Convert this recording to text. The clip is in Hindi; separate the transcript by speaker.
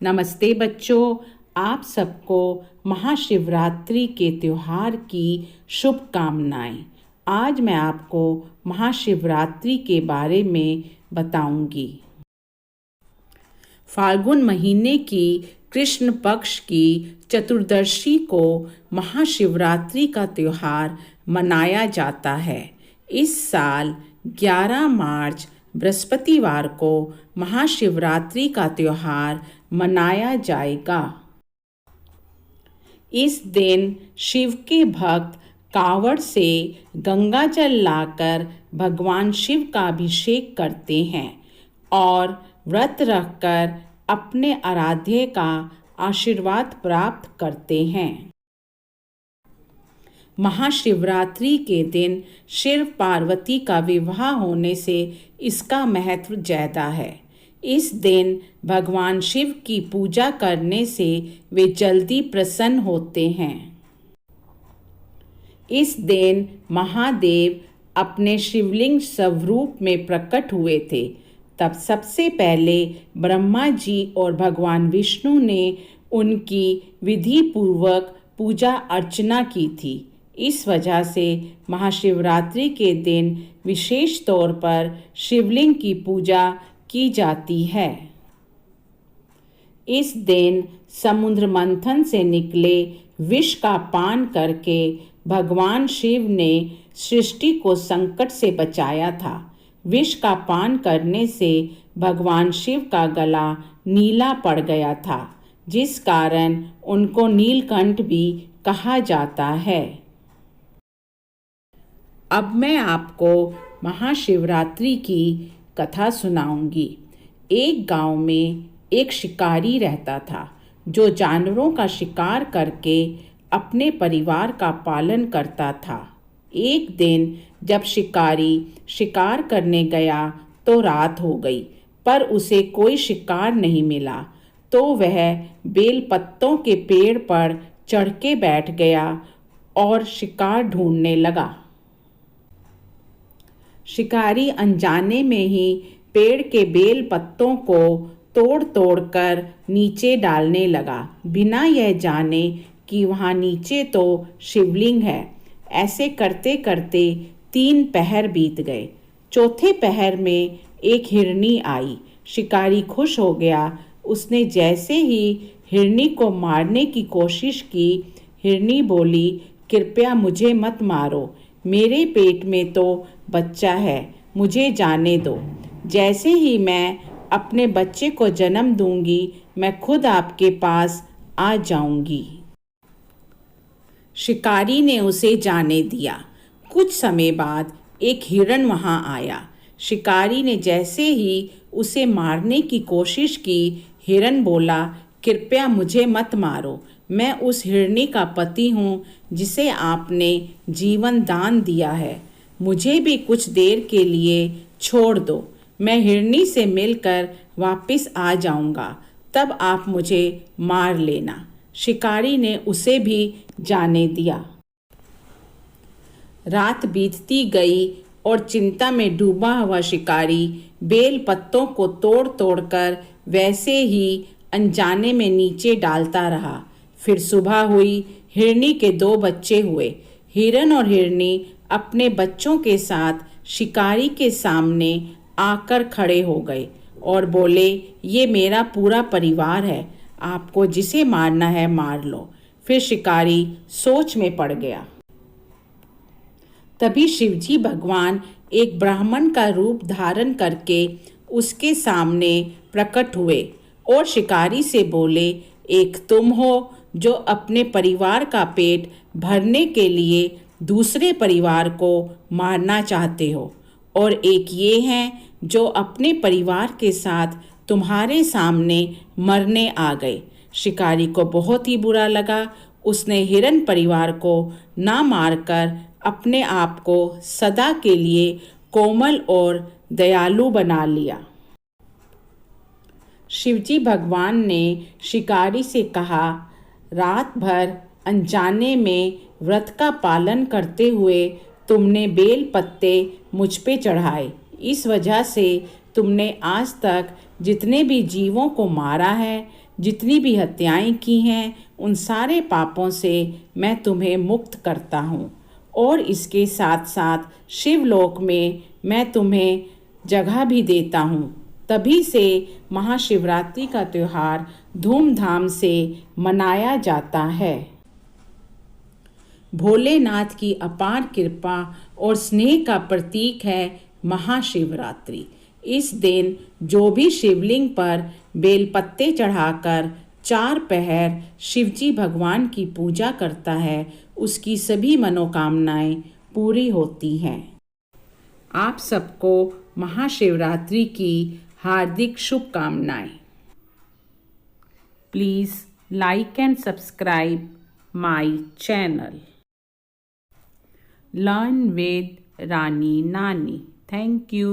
Speaker 1: नमस्ते बच्चों, आप सबको महाशिवरात्रि के त्यौहार की शुभकामनाएं। आज मैं आपको महाशिवरात्रि के बारे में बताऊंगी। फाल्गुन महीने की कृष्ण पक्ष की चतुर्दशी को महाशिवरात्रि का त्यौहार मनाया जाता है। इस साल 11 मार्च बृहस्पतिवार को महाशिवरात्रि का त्यौहार मनाया जाएगा। इस दिन शिव के भक्त कांवड़ से गंगा जल लाकर भगवान शिव का अभिषेक करते हैं और व्रत रखकर अपने आराध्य का आशीर्वाद प्राप्त करते हैं। महाशिवरात्रि के दिन शिव पार्वती का विवाह होने से इसका महत्व ज्यादा है। इस दिन भगवान शिव की पूजा करने से वे जल्दी प्रसन्न होते हैं। इस दिन महादेव अपने शिवलिंग स्वरूप में प्रकट हुए थे। तब सबसे पहले ब्रह्मा जी और भगवान विष्णु ने उनकी विधि पूर्वक पूजा अर्चना की थी। इस वजह से महाशिवरात्रि के दिन विशेष तौर पर शिवलिंग की पूजा की जाती है। इस दिन समुद्र मंथन से निकले विष का पान करके भगवान शिव ने सृष्टि को संकट से बचाया था। विष का पान करने से भगवान शिव का गला नीला पड़ गया था, जिस कारण उनको नीलकंठ भी कहा जाता है। अब मैं आपको महाशिवरात्रि की कथा सुनाऊंगी। एक गांव में एक शिकारी रहता था जो जानवरों का शिकार करके अपने परिवार का पालन करता था। एक दिन जब शिकारी शिकार करने गया तो रात हो गई, पर उसे कोई शिकार नहीं मिला। तो वह बेल पत्तों के पेड़ पर चढ़ के बैठ गया और शिकार ढूंढने लगा। शिकारी अनजाने में ही पेड़ के बेल पत्तों को तोड़ तोड़ कर नीचे डालने लगा, बिना यह जाने कि वहाँ नीचे तो शिवलिंग है। ऐसे करते करते 3 पहर बीत गए। चौथे पहर में एक हिरनी आई। शिकारी खुश हो गया। उसने जैसे ही हिरनी को मारने की कोशिश की, हिरनी बोली, कृपया मुझे मत मारो, मेरे पेट में तो बच्चा है, मुझे जाने दो। जैसे ही मैं अपने बच्चे को जन्म दूंगी, मैं खुद आपके पास आ जाऊंगी। शिकारी ने उसे जाने दिया। कुछ समय बाद एक हिरण वहां आया। शिकारी ने जैसे ही उसे मारने की कोशिश की, हिरण बोला, कृपया मुझे मत मारो, मैं उस हिरनी का पति हूँ जिसे आपने जीवन दान दिया है। मुझे भी कुछ देर के लिए छोड़ दो, मैं हिरनी से मिलकर वापस आ जाऊंगा, तब आप मुझे मार लेना। शिकारी ने उसे भी जाने दिया। रात बीतती गई और चिंता में डूबा हुआ शिकारी बेल पत्तों को तोड़ तोड़कर वैसे ही अनजाने में नीचे डालता रहा। फिर सुबह हुई। हिरनी के 2 बच्चे हुए। हिरन और हिरनी अपने बच्चों के साथ शिकारी के सामने आकर खड़े हो गए और बोले, ये मेरा पूरा परिवार है, आपको जिसे मारना है मार लो। फिर शिकारी सोच में पड़ गया। तभी शिवजी भगवान एक ब्राह्मण का रूप धारण करके उसके सामने प्रकट हुए और शिकारी से बोले, एक तुम हो जो अपने परिवार का पेट भरने के लिए दूसरे परिवार को मारना चाहते हो, और एक ये हैं जो अपने परिवार के साथ तुम्हारे सामने मरने आ गए। शिकारी को बहुत ही बुरा लगा। उसने हिरन परिवार को ना मारकर अपने आप को सदा के लिए कोमल और दयालु बना लिया। शिवजी भगवान ने शिकारी से कहा, रात भर अनजाने में व्रत का पालन करते हुए तुमने बेल पत्ते मुझ पे चढ़ाए। इस वजह से तुमने आज तक जितने भी जीवों को मारा है, जितनी भी हत्याएं की हैं उन सारे पापों से मैं तुम्हें मुक्त करता हूँ और इसके साथ साथ शिवलोक में मैं तुम्हें जगह भी देता हूँ। तभी से महाशिवरात्रि का त्यौहार धूमधाम से मनाया जाता है। भोलेनाथ की अपार कृपा और स्नेह का प्रतीक है महाशिवरात्रि। इस दिन जो भी शिवलिंग पर बेलपत्ते चढ़ाकर 4 पहर शिवजी भगवान की पूजा करता है उसकी सभी मनोकामनाएं पूरी होती हैं। आप सबको महाशिवरात्रि की हार्दिक शुभकामनाएं। Please like and subscribe my channel learn with Rani Nani. Thank you.